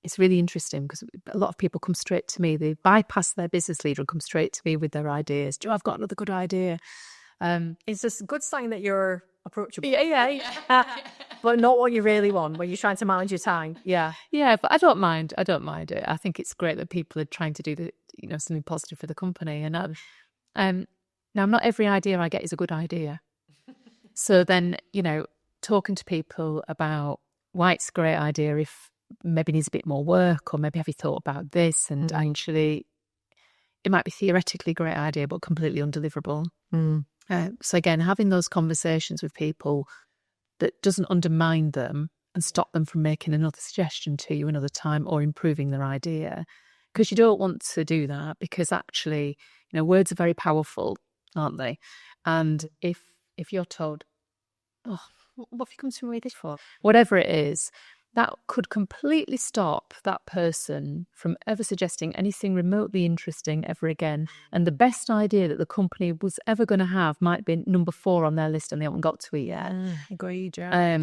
It's really interesting because a lot of people come straight to me. They bypass their business leader and come straight to me with their ideas. I've got another good idea. It's a good sign that you're approachable. Yeah. But not what you really want when you're trying to manage your time. Yeah. Yeah, but I don't mind it. I think it's great that people are trying to do something positive for the company. And now, not every idea I get is a good idea. So then, talking to people about why it's a great idea, if maybe needs a bit more work, or maybe have you thought about this, and actually it might be theoretically a great idea but completely undeliverable. So again, having those conversations with people that doesn't undermine them and stop them from making another suggestion to you another time or improving their idea, because you don't want to do that, because actually words are very powerful, aren't they? And if you're told, oh, what have you come to me with this for, whatever it is, that could completely stop that person from ever suggesting anything remotely interesting ever again. And the best idea that the company was ever going to have might be number 4 on their list and they haven't got to it yet. Agreed, yeah.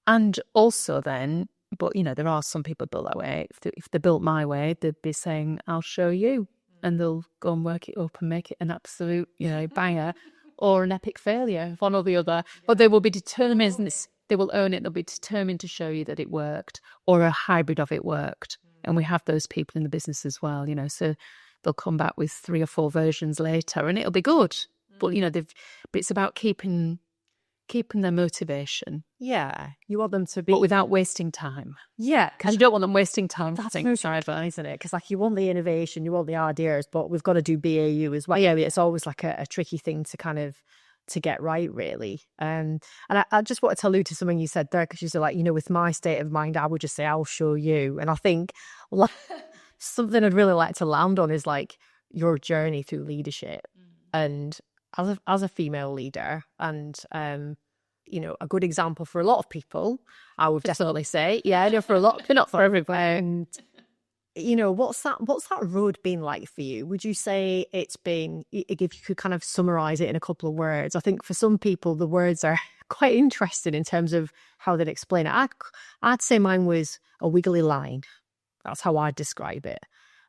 And also then, but there are some people built that way. If they're built my way, they'd be saying, I'll show you. And they'll go and work it up and make it an absolute, banger or an epic failure, one or the other. But they will be determined. They will own it. They'll be determined to show you that it worked, or a hybrid of it worked. And we have those people in the business as well, so they'll come back with 3 or 4 versions later and it'll be good. But, but it's about keeping their motivation. Yeah. You want them to be. But without wasting time. Yeah. Because you don't want them wasting time. That's most either, isn't it? Because you want the innovation, you want the ideas, but we've got to do BAU as well. Yeah, it's always like a tricky thing to kind of to get right, really. And I just wanted to allude to something you said there, because you said, with my state of mind, I would just say, I'll show you. And I think something I'd really like to land on is your journey through leadership. And as a female leader, and a good example for a lot of people, I would definitely say, for a lot, but not for everybody. And what's that road been like for you? Would you say it's been, if you could kind of summarize it in a couple of words? I think for some people the words are quite interesting in terms of how they'd explain it. I'd say mine was a wiggly line. That's how I'd describe it.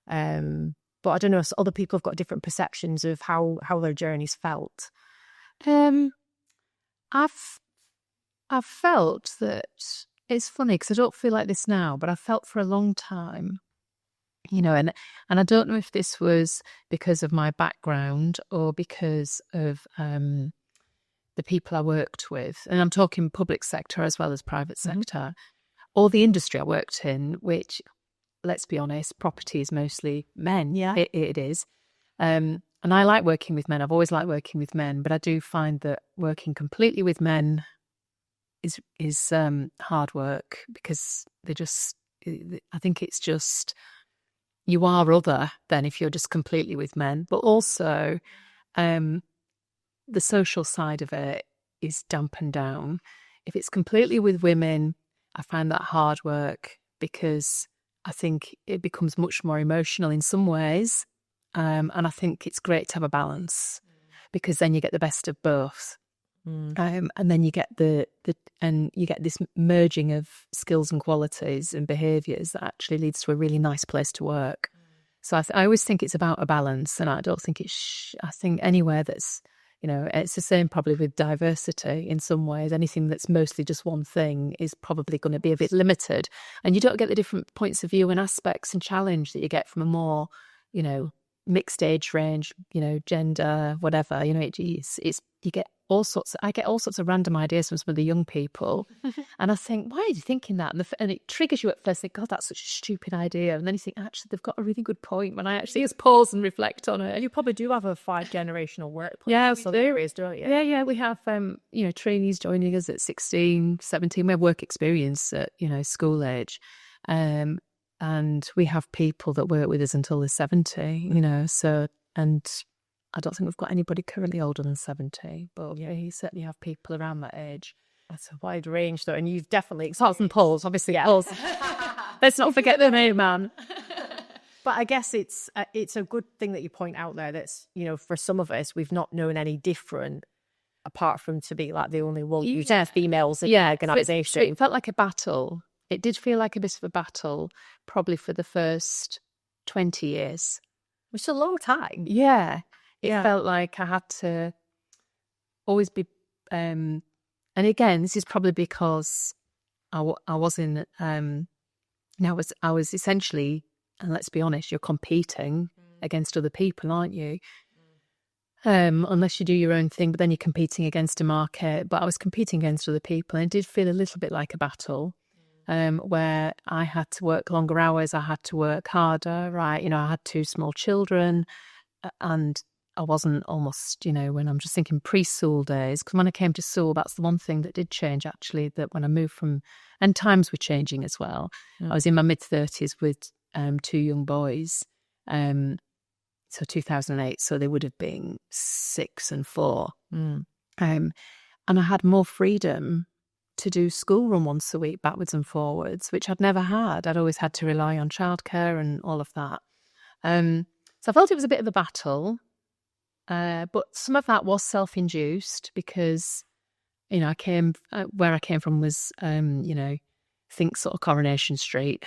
But I don't know, other people have got different perceptions of how their journey's felt. I've felt that, it's funny because I don't feel like this now, but I felt for a long time, and I don't know if this was because of my background or because of the people I worked with, and I'm talking public sector as well as private sector. or the industry I worked in, which, let's be honest, property is mostly men. Yeah. It is. And I like working with men. I've always liked working with men, but I do find that working completely with men is hard work, because I think it's just, you are other than if you're just completely with men. But also, the social side of it is dampened down. If it's completely with women, I find that hard work, because I think it becomes much more emotional in some ways. And I think it's great to have a balance, because then you get the best of both. And then you get you get this merging of skills and qualities and behaviours that actually leads to a really nice place to work. So I always think it's about a balance, and I don't think I think anywhere that's, it's the same probably with diversity in some ways. Anything that's mostly just one thing is probably going to be a bit limited, and you don't get the different points of view and aspects and challenge that you get from a more, mixed age range, gender, whatever. You get all sorts. I get all sorts of random ideas from some of the young people, and I think, why are you thinking that? And it triggers you at first. Think, God, that's such a stupid idea, and then you think, actually, they've got a really good point. When I actually just pause and reflect on it, and you probably do have a 5-generational workplace. Yeah, so there is, don't you? Yeah. We have trainees joining us at 16, 17. We have work experience at school age, and we have people that work with us until they're 70. So, and I don't think we've got anybody currently older than 70, but you certainly have people around that age. That's a wide range, though, and you've definitely Pots and Pauls, obviously. Yeah. Pauls. Let's not forget the name, man. But I guess it's a good thing that you point out there. That's, for some of us, we've not known any different, apart from to be like the only one females in the organisation. It felt like a battle. It did feel like a bit of a battle, probably for the first 20 years. Which is a long time. Yeah. It felt like I had to always be, and again, this is probably because I was in, I was essentially, and let's be honest, you're competing against other people, aren't you? Unless you do your own thing, but then you're competing against a market. But I was competing against other people, and it did feel a little bit like a battle, where I had to work longer hours, I had to work harder, right? I had 2 small children, and I wasn't almost, when I'm just thinking preschool days, because when I came to Sewell, that's the one thing that did change, actually, that when I moved from, and times were changing as well. I was in my mid-30s with 2 young boys, so 2008, so they would have been 6 and 4. And I had more freedom to do school run once a week, backwards and forwards, which I'd never had. I'd always had to rely on childcare and all of that. So I felt it was a bit of a battle. But some of that was self-induced, because, where I came from was, think sort of Coronation Street.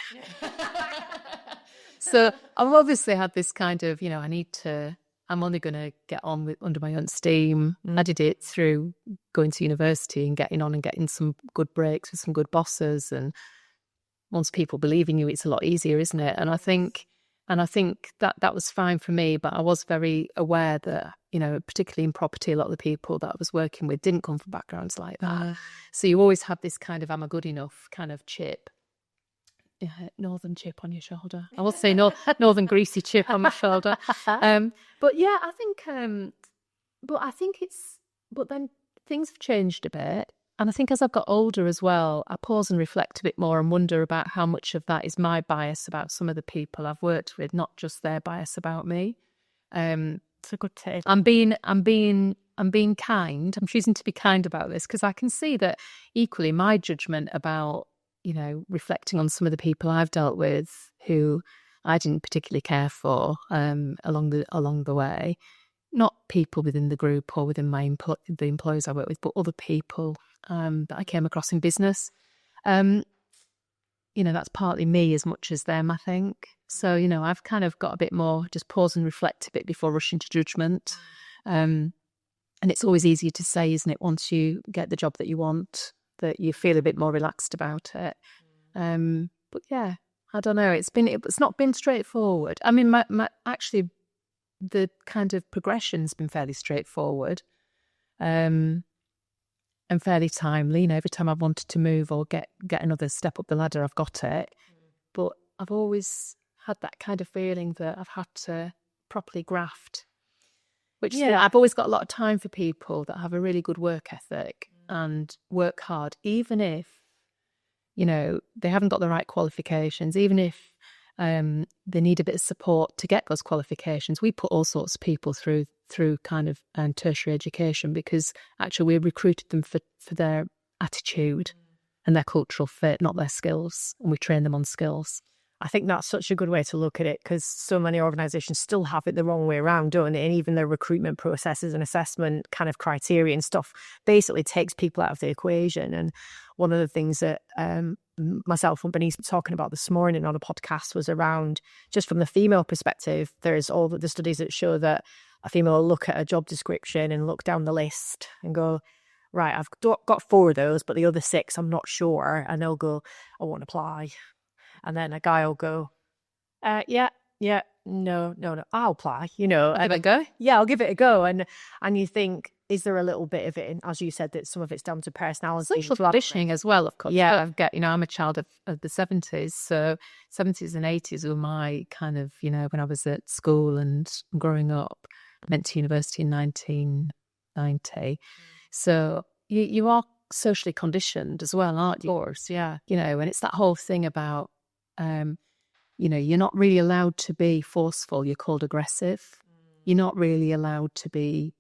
So I've obviously had this kind of, I'm only going to get on under my own steam. I did it through going to university and getting on and getting some good breaks with some good bosses. And once people believe in you, it's a lot easier, isn't it? And I think that was fine for me, but I was very aware that, particularly in property, a lot of the people that I was working with didn't come from backgrounds like that. So you always have this kind of I'm a good enough kind of chip. Northern chip on your shoulder. I will say northern greasy chip on my shoulder. But yeah, I think but then things have changed a bit. And I think as I've got older as well, I pause and reflect a bit more and wonder about how much of that is my bias about some of the people I've worked with, not just their bias about me. It's a good take. I'm being kind. I'm choosing to be kind about this, because I can see that equally my judgment about, reflecting on some of the people I've dealt with who I didn't particularly care for along the way. Not people within the group or within the employees I work with, but other people that I came across in business. That's partly me as much as them, I think. So, I've kind of got a bit more, just pause and reflect a bit before rushing to judgment. And it's always easier to say, isn't it, once you get the job that you want, that you feel a bit more relaxed about it. But yeah, I don't know. It's not been straightforward. I mean, my actually, the kind of progression's been fairly straightforward. and fairly timely. You know, every time I wanted to move or get another step up the ladder, I've got it. But I've always had that kind of feeling that I've had to properly graft, which I've always got a lot of time for people that have a really good work ethic and work hard, even if, you know, they haven't got the right qualifications, even if they need a bit of support to get those qualifications. We put all sorts of people through kind of tertiary education because actually we recruited them for their attitude and their cultural fit, not their skills, and we train them on skills. I think that's such a good way to look at it because so many organisations still have it the wrong way around, don't they? And even their recruitment processes and assessment kind of criteria and stuff basically takes people out of the equation. And one of the things that myself and Bernice were talking about this morning on a podcast was around, just from the female perspective, there's all the studies that show that a female will look at a job description and look down the list and go, right, I've got 4 of those, but the other 6, I'm not sure. And they'll go, I won't apply. And then a guy will go, no, I'll apply, you know. Give it a go? Yeah, I'll give it a go. And you think, is there a little bit of it, in, as you said, that some of it's down to personality? Social conditioning as well, of course. Yeah. I'm a child of the 70s, so 70s and 80s were my kind of, you know, when I was at school and growing up. I went to university in 1990. So you are socially conditioned as well, aren't you? Of course, yeah. You know, and it's that whole thing about, you know, you're not really allowed to be forceful. You're called aggressive. You're not really allowed to be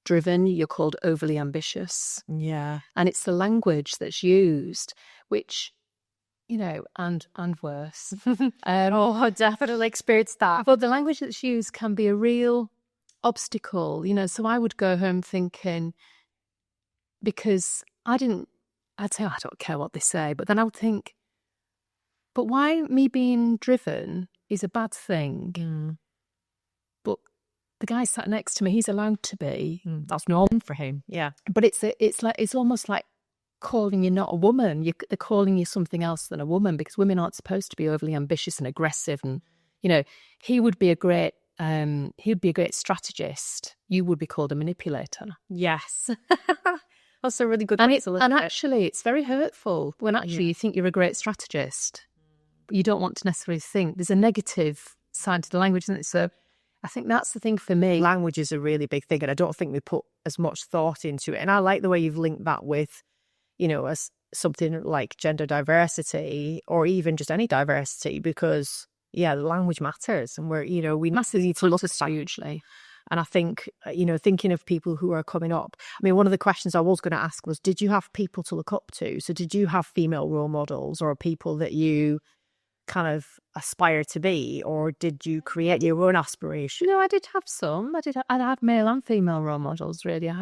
driven. You're called overly ambitious. Yeah. And it's the language that's used, which, you know, and worse. I definitely experienced that. But the language that's used can be a real obstacle, you know. So I would go home thinking, because I'd say, I don't care what they say, but then I would think, but why me being driven is a bad thing. But the guy sat next to me, he's allowed to be. That's normal for him. Yeah. But it's almost like calling you not a woman. They're calling you something else than a woman, because women aren't supposed to be overly ambitious and aggressive. And, you know, he would be a great strategist. You would be called a manipulator. Yes. That's a really good and actually, it's very hurtful when actually you think you're a great strategist. But you don't want to necessarily think. There's a negative side to the language, isn't it? So I think that's the thing for me. Language is a really big thing, and I don't think we put as much thought into it. And I like the way you've linked that with, you know, as something like gender diversity or even just any diversity, because, yeah, the language matters. And we massively need to look at that hugely. And I think, you know, thinking of people who are coming up, I mean, one of the questions I was going to ask was, did you have people to look up to? So did you have female role models or people that you kind of aspire to be, or did you create your own aspiration? No, I did have some. I had male and female role models, really. I've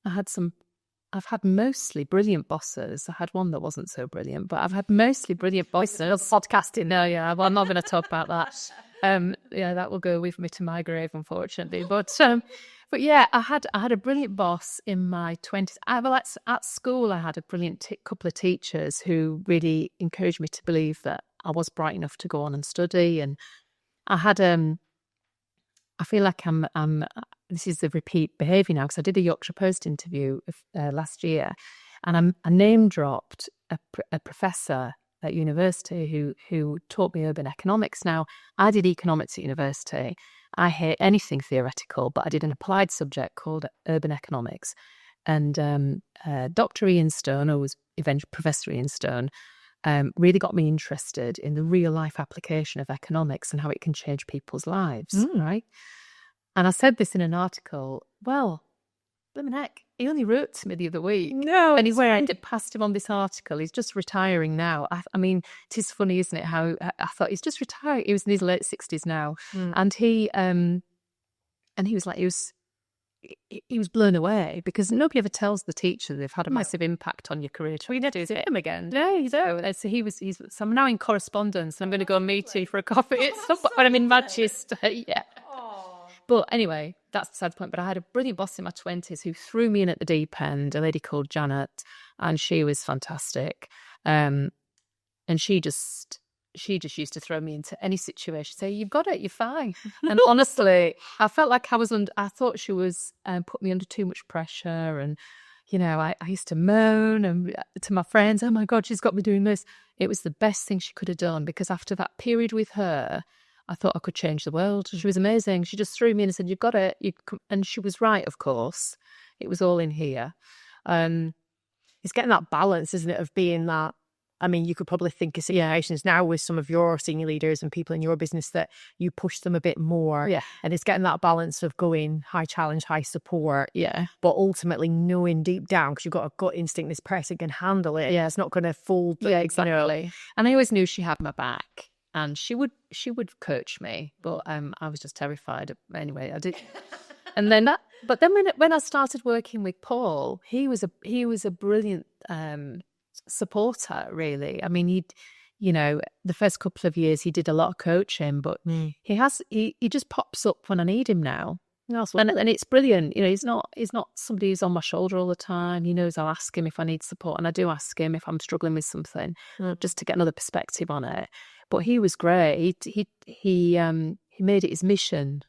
had mostly brilliant bosses. I had one that wasn't so brilliant, but I've had mostly brilliant bosses. Podcasting. No, yeah, well, I'm not going to talk about that. Yeah, that will go with me to my grave, unfortunately. But yeah, I had a brilliant boss in my 20s. At school, I had a brilliant couple of teachers who really encouraged me to believe that I was bright enough to go on and study. And I had I feel like I'm this is the repeat behaviour now, because I did a Yorkshire Post interview last year, and I name dropped a professor at university who taught me urban economics. Now, I did economics at university. I hate anything theoretical, but I did an applied subject called urban economics. And Dr. Ian Stone, who was eventually Professor Ian Stone, really got me interested in the real life application of economics and how it can change people's lives, right? And I said this in an article. Well, blimmin' heck, he only wrote to me the other week. No, and he's went it past him on this article. He's just retiring now. I mean, it is funny, isn't it? How I thought he's just retired. He was in his late 60s now, and he was like, he was blown away, because nobody ever tells the teacher they've had a massive impact on your career. Well, you never do him again. No, you don't. So so I'm now in correspondence, and I'm going to go meet you for a coffee at some point when I'm in Manchester. Yeah. But anyway, that's beside the point. But I had a brilliant boss in my 20s who threw me in at the deep end, a lady called Janet, and she was fantastic. And she just used to throw me into any situation, say, you've got it, you're fine. And honestly, I felt like I thought she was put me under too much pressure. And I used to moan and to my friends, oh my God, she's got me doing this. It was the best thing she could have done, because after that period with her, I thought I could change the world. She was amazing. She just threw me in and said, you've got it. And she was right, of course. It was all in here. It's getting that balance, isn't it, of being that. I mean, you could probably think of situations now with some of your senior leaders and people in your business that you push them a bit more. Yeah. And it's getting that balance of going high challenge, high support. Yeah. But ultimately knowing deep down, because you've got a gut instinct, this person can handle it. Yeah. It's not going to fall. Yeah, exactly. And I always knew she had my back, and she would coach me, but I was just terrified. Anyway, I did. And then when I started working with Paul, he was a brilliant supporter, really. I mean, the first couple of years he did a lot of coaching, but he just pops up when I need him now. And it's brilliant. He's not somebody who's on my shoulder all the time. He knows I'll ask him if I need support, and I do ask him if I'm struggling with something, just to get another perspective on it. But he was great. He made it his mission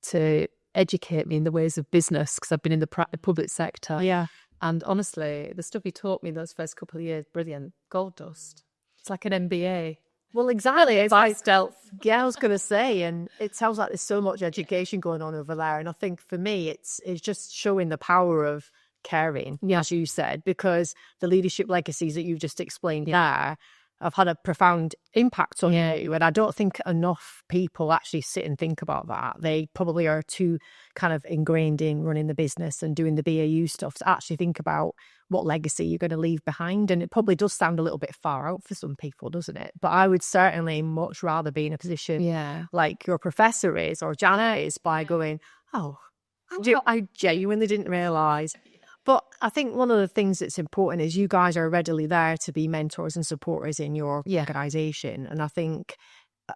to educate me in the ways of business, because I've been in the public sector. Yeah. And honestly, the stuff he taught me those first couple of years, brilliant. Gold dust. It's like an MBA. Well, exactly. It's by stealth. Yeah, I was going to say, and it sounds like there's so much education going on over there. And I think for me, it's just showing the power of caring, as you said, because the leadership legacies that you've just explained there have had a profound impact on you. And I don't think enough people actually sit and think about that. They probably are too kind of ingrained in running the business and doing the BAU stuff to actually think about what legacy you're going to leave behind. And it probably does sound a little bit far out for some people, doesn't it? But I would certainly much rather be in a position like your professor is, or Janet is, by going, I genuinely didn't realise. But I think one of the things that's important is you guys are readily there to be mentors and supporters in your organisation. And I think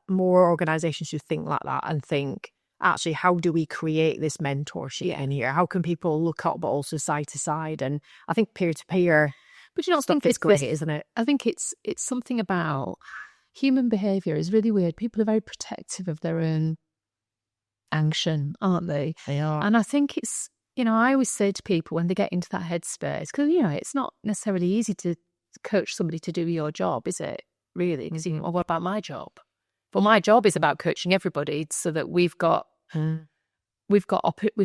more organisations should think like that and think, actually, how do we create this mentorship in here? How can people look up but also side to side? And I think peer-to-peer, but you don't think it's great, isn't it? I think it's something about human behaviour is really weird. People are very protective of their own action, aren't they? They are. And I think it's, I always say to people when they get into that headspace, because, it's not necessarily easy to coach somebody to do your job, is it? Really? Because well, what about my job? Well, my job is about coaching everybody so that we've got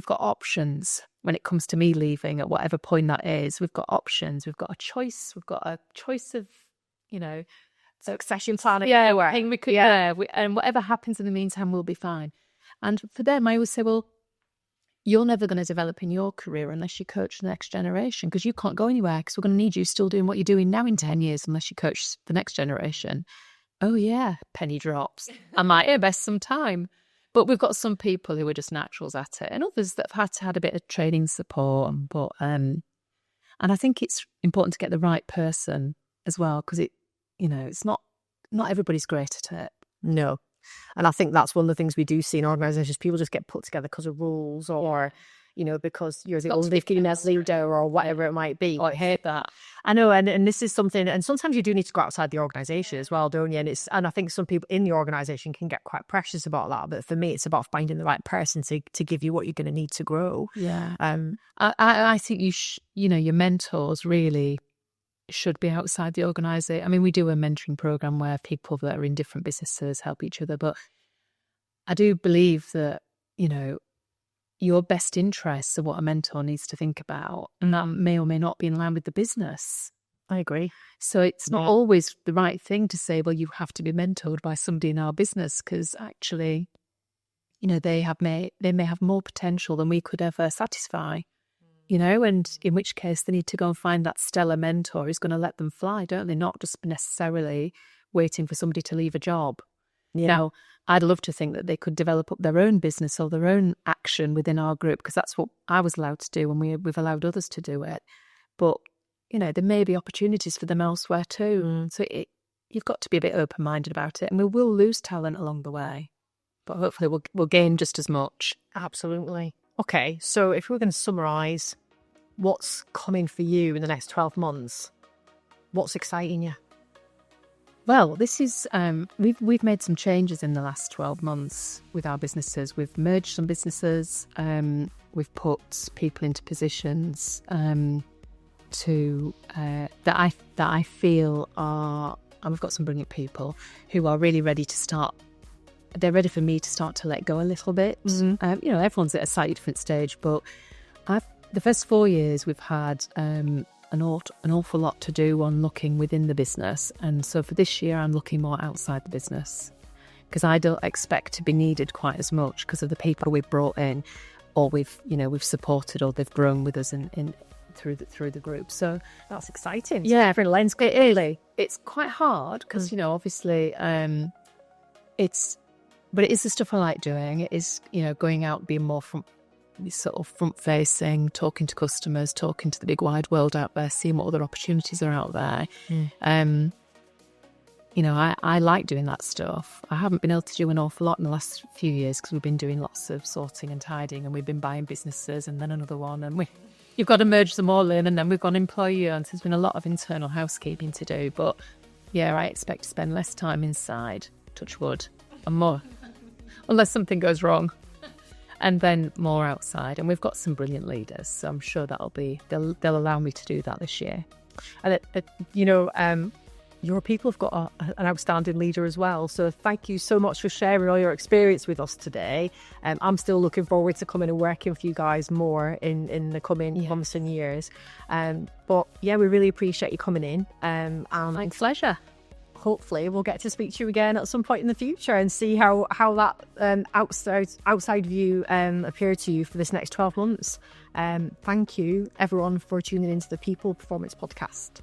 options when it comes to me leaving at whatever point that is. We've got options. We've got a choice. We've got a choice of, succession planning. Yeah, and whatever happens in the meantime, we'll be fine. And for them, I always say, well, you're never going to develop in your career unless you coach the next generation, because you can't go anywhere, because we're going to need you still doing what you're doing now in 10 years unless you coach the next generation. Oh, yeah, penny drops. I might invest some time. But we've got some people who are just naturals at it, and others that have had a bit of training support. But and I think it's important to get the right person as well, because it's not everybody's great at it. No. And I think that's one of the things we do see in organisations. People just get put together because of rules, or, because you're the only female leader or whatever it might be. Oh, I hate that. I know. And this is something, and sometimes you do need to go outside the organisation as well, don't you? And I think some people in the organisation can get quite precious about that. But for me, it's about finding the right person to give you what you're going to need to grow. Yeah. I think your mentors really should be outside the organisation. I mean, we do a mentoring program where people that are in different businesses help each other, but I do believe that, your best interests are what a mentor needs to think about, and that may or may not be in line with the business. I agree. So it's not always the right thing to say, well, you have to be mentored by somebody in our business, because actually, they may have more potential than we could ever satisfy. And in which case they need to go and find that stellar mentor who's going to let them fly, don't they? Not just necessarily waiting for somebody to leave a job. Now, I'd love to think that they could develop up their own business or their own action within our group, because that's what I was allowed to do, and we've allowed others to do it. But, there may be opportunities for them elsewhere too. So you've got to be a bit open-minded about it, and we will lose talent along the way, but hopefully we'll gain just as much. Absolutely. Okay, so if we're going to summarise what's coming for you in the next 12 months, what's exciting you? Well, this is we've made some changes in the last 12 months with our businesses. We've merged some businesses. We've put people into positions. to that I feel are, and we've got some brilliant people who are really ready to start. They're ready for me to start to let go a little bit. Everyone's at a slightly different stage, but the first 4 years we've had an awful lot to do on looking within the business, and so for this year I'm looking more outside the business because I don't expect to be needed quite as much because of the people we've brought in, or we've supported, or they've grown with us in through the group. So that's exciting. Yeah, different lens. Clearly, it's quite hard because obviously but it is the stuff I like doing. It is going out, being more front facing, talking to customers, talking to the big wide world out there, seeing what other opportunities are out there. I like doing that stuff. I haven't been able to do an awful lot in the last few years because we've been doing lots of sorting and tidying, and we've been buying businesses and then another one, and you've got to merge them all in, and then we've got employee owned. So there's been a lot of internal housekeeping to do. But yeah, I expect to spend less time inside, touch wood, and more, unless something goes wrong, and then more outside. And we've got some brilliant leaders, so I'm sure they'll allow me to do that this year. And your people have got an outstanding leader as well. So thank you so much for sharing all your experience with us today. I'm still looking forward to coming and working with you guys more in the coming months and years. But yeah, we really appreciate you coming in. And my pleasure. Hopefully we'll get to speak to you again at some point in the future and see how that outside view appeared to you for this next 12 months. Thank you everyone for tuning into the People Performance Podcast.